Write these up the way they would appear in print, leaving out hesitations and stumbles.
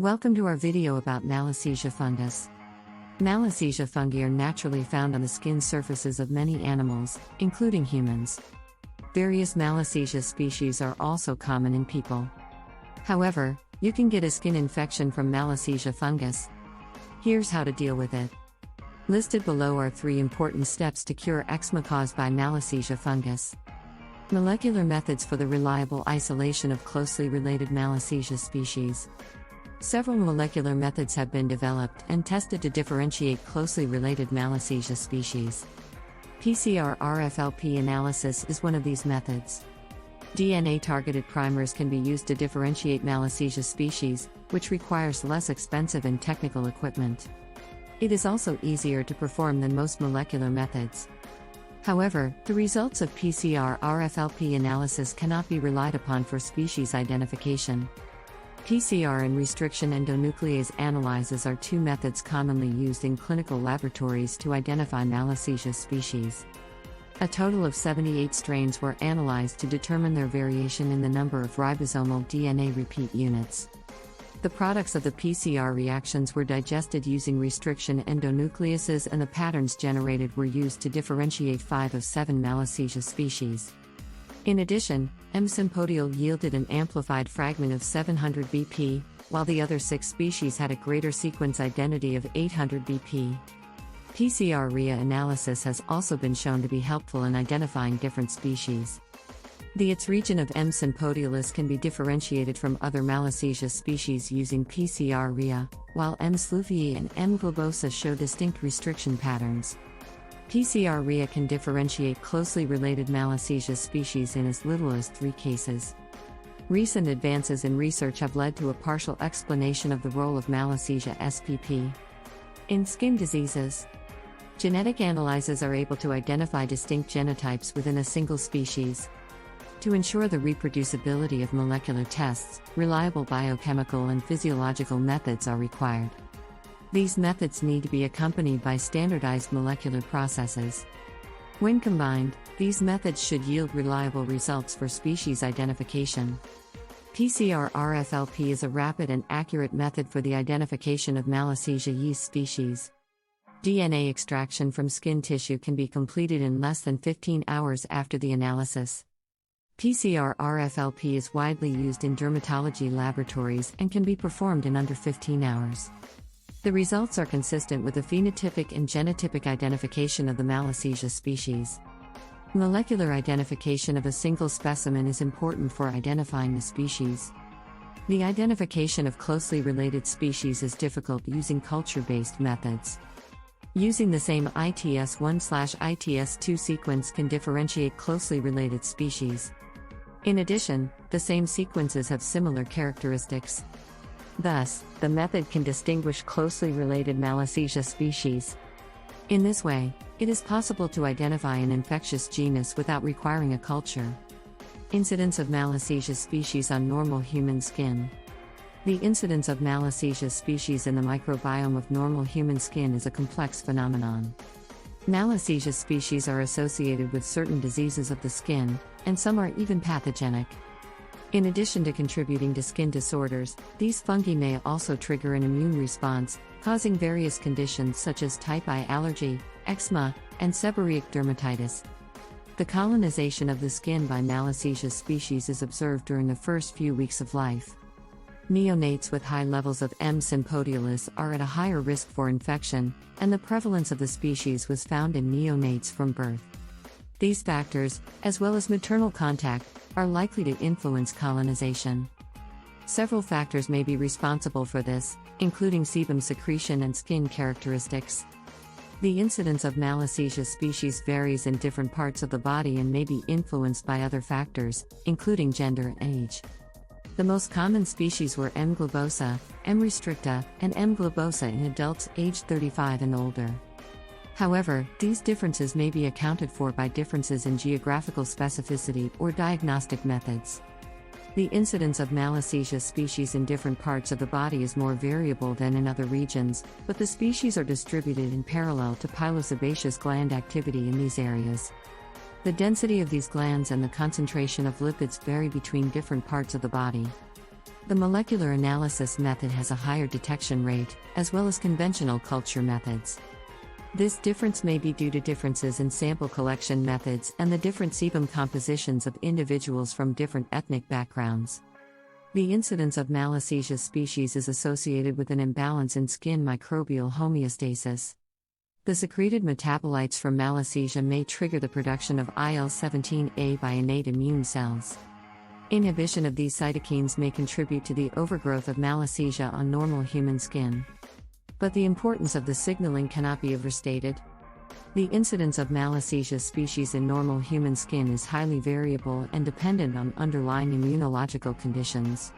Welcome to our video about Malassezia fungus. Malassezia fungi are naturally found on the skin surfaces of many animals, including humans. Various Malassezia species are also common in people. However, you can get a skin infection from Malassezia fungus. Here's how to deal with it. Listed below are 3 important steps to cure eczema caused by Malassezia fungus. Molecular methods for the reliable isolation of closely related Malassezia species. Several molecular methods have been developed and tested to differentiate closely related Malassezia species. PCR-RFLP analysis is one of these methods. DNA-targeted primers can be used to differentiate Malassezia species, which requires less expensive and technical equipment. It is also easier to perform than most molecular methods. However, the results of PCR-RFLP analysis cannot be relied upon for species identification. PCR and restriction endonuclease analyses are 2 methods commonly used in clinical laboratories to identify Malassezia species. A total of 78 strains were analyzed to determine their variation in the number of ribosomal DNA repeat units. The products of the PCR reactions were digested using restriction endonucleases, and the patterns generated were used to differentiate 5 of 7 Malassezia species. In addition, sympodial yielded an amplified fragment of 700 BP, while the other 6 species had a greater sequence identity of 800 BP. PCR-RIA analysis has also been shown to be helpful in identifying different species. The its region of M. sympodialis can be differentiated from other Malassezia species using PCR-RIA, while M. slufii and M. globosa show distinct restriction patterns. PCR-RIA can differentiate closely related Malassezia species in as little as 3 cases. Recent advances in research have led to a partial explanation of the role of Malassezia spp. In skin diseases, genetic analyses are able to identify distinct genotypes within a single species. To ensure the reproducibility of molecular tests, reliable biochemical and physiological methods are required. These methods need to be accompanied by standardized molecular processes. When combined, these methods should yield reliable results for species identification. PCR-RFLP is a rapid and accurate method for the identification of Malassezia yeast species. DNA extraction from skin tissue can be completed in less than 15 hours after the analysis. PCR-RFLP is widely used in dermatology laboratories and can be performed in under 15 hours. The results are consistent with the phenotypic and genotypic identification of the Malassezia species. Molecular identification of a single specimen is important for identifying the species. The identification of closely related species is difficult using culture-based methods. Using the same ITS1/ITS2 sequence can differentiate closely related species. In addition, the same sequences have similar characteristics. Thus, the method can distinguish closely related Malassezia species. In this way, it is possible to identify an infectious genus without requiring a culture. Incidence of Malassezia species on normal human skin. The incidence of Malassezia species in the microbiome of normal human skin is a complex phenomenon. Malassezia species are associated with certain diseases of the skin, and some are even pathogenic. In addition to contributing to skin disorders, these fungi may also trigger an immune response, causing various conditions such as type I allergy, eczema, and seborrheic dermatitis. The colonization of the skin by Malassezia species is observed during the first few weeks of life. Neonates with high levels of M. sympodialis are at a higher risk for infection, and the prevalence of the species was found in neonates from birth. These factors, as well as maternal contact, are likely to influence colonization. Several factors may be responsible for this, including sebum secretion and skin characteristics. The incidence of Malassezia species varies in different parts of the body and may be influenced by other factors, including gender and age. The most common species were M. globosa, M. restricta, and M. globosa in adults aged 35 and older. However, these differences may be accounted for by differences in geographical specificity or diagnostic methods. The incidence of Malassezia species in different parts of the body is more variable than in other regions, but the species are distributed in parallel to pilosebaceous gland activity in these areas. The density of these glands and the concentration of lipids vary between different parts of the body. The molecular analysis method has a higher detection rate, as well as conventional culture methods. This difference may be due to differences in sample collection methods and the different sebum compositions of individuals from different ethnic backgrounds. The incidence of Malassezia species is associated with an imbalance in skin microbial homeostasis. The secreted metabolites from Malassezia may trigger the production of IL-17A by innate immune cells. Inhibition of these cytokines may contribute to the overgrowth of Malassezia on normal human skin. But the importance of the signaling cannot be overstated. The incidence of Malassezia species in normal human skin is highly variable and dependent on underlying immunological conditions.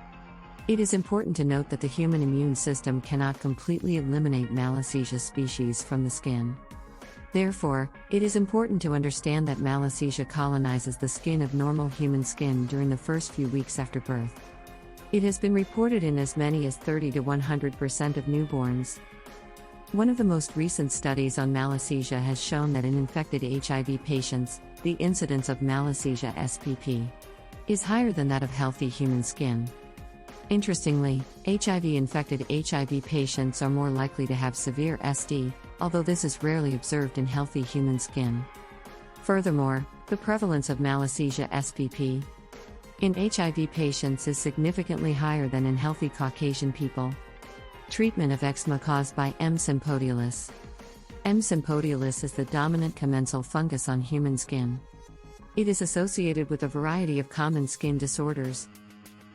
It is important to note that the human immune system cannot completely eliminate Malassezia species from the skin. Therefore, it is important to understand that Malassezia colonizes the skin of normal human skin during the first few weeks after birth. It has been reported in as many as 30 to 100% of newborns. One of the most recent studies on Malassezia has shown that in infected HIV patients, the incidence of Malassezia SPP is higher than that of healthy human skin. Interestingly, HIV-infected HIV patients are more likely to have severe SD, although this is rarely observed in healthy human skin. Furthermore, the prevalence of Malassezia SPP in HIV patients is significantly higher than in healthy Caucasian people. Treatment of eczema caused by M. sympodialis. M. sympodialis is the dominant commensal fungus on human skin. It is associated with a variety of common skin disorders.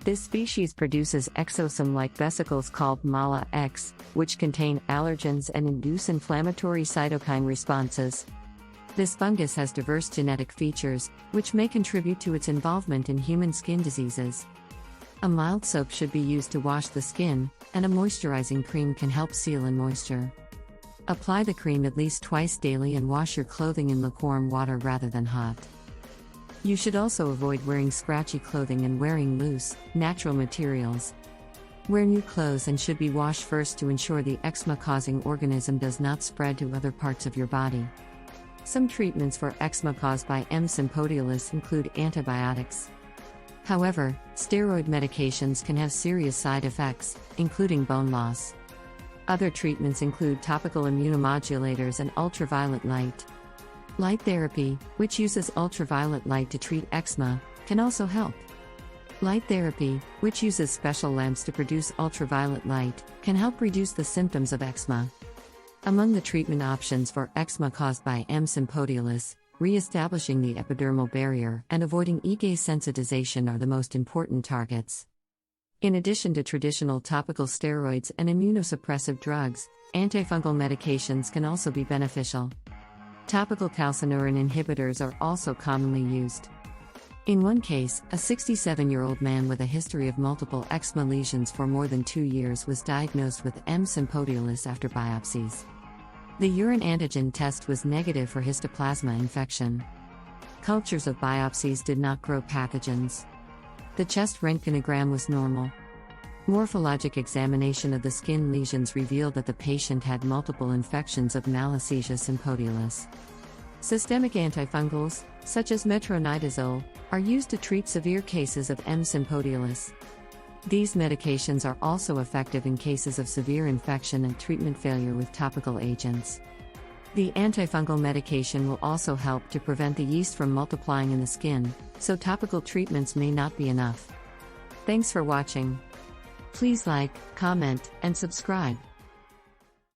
This species produces exosome-like vesicles called Mala-X, which contain allergens and induce inflammatory cytokine responses. This fungus has diverse genetic features, which may contribute to its involvement in human skin diseases. A mild soap should be used to wash the skin, and a moisturizing cream can help seal in moisture. Apply the cream at least twice daily and wash your clothing in lukewarm water rather than hot. You should also avoid wearing scratchy clothing and wearing loose, natural materials. Wear new clothes and should be washed first to ensure the eczema-causing organism does not spread to other parts of your body. Some treatments for eczema caused by M. sympodialis include antibiotics. However, steroid medications can have serious side effects, including bone loss. Other treatments include topical immunomodulators and ultraviolet light. Light therapy, which uses ultraviolet light to treat eczema, can also help. Light therapy, which uses special lamps to produce ultraviolet light, can help reduce the symptoms of eczema. Among the treatment options for eczema caused by M. sympodialis, re-establishing the epidermal barrier and avoiding E-gaze sensitization are the most important targets. In addition to traditional topical steroids and immunosuppressive drugs, antifungal medications can also be beneficial. Topical calcineurin inhibitors are also commonly used. In one case, a 67-year-old man with a history of multiple eczema lesions for more than 2 years was diagnosed with M. sympodialis after biopsies. The urine antigen test was negative for histoplasma infection. Cultures of biopsies did not grow pathogens. The chest röntgenogram was normal. Morphologic examination of the skin lesions revealed that the patient had multiple infections of Malassezia sympodialis. Systemic antifungals, such as metronidazole, are used to treat severe cases of M. sympodialis. These medications are also effective in cases of severe infection and treatment failure with topical agents. The antifungal medication will also help to prevent the yeast from multiplying in the skin, so topical treatments may not be enough. Thanks for watching. Please like, comment, and subscribe.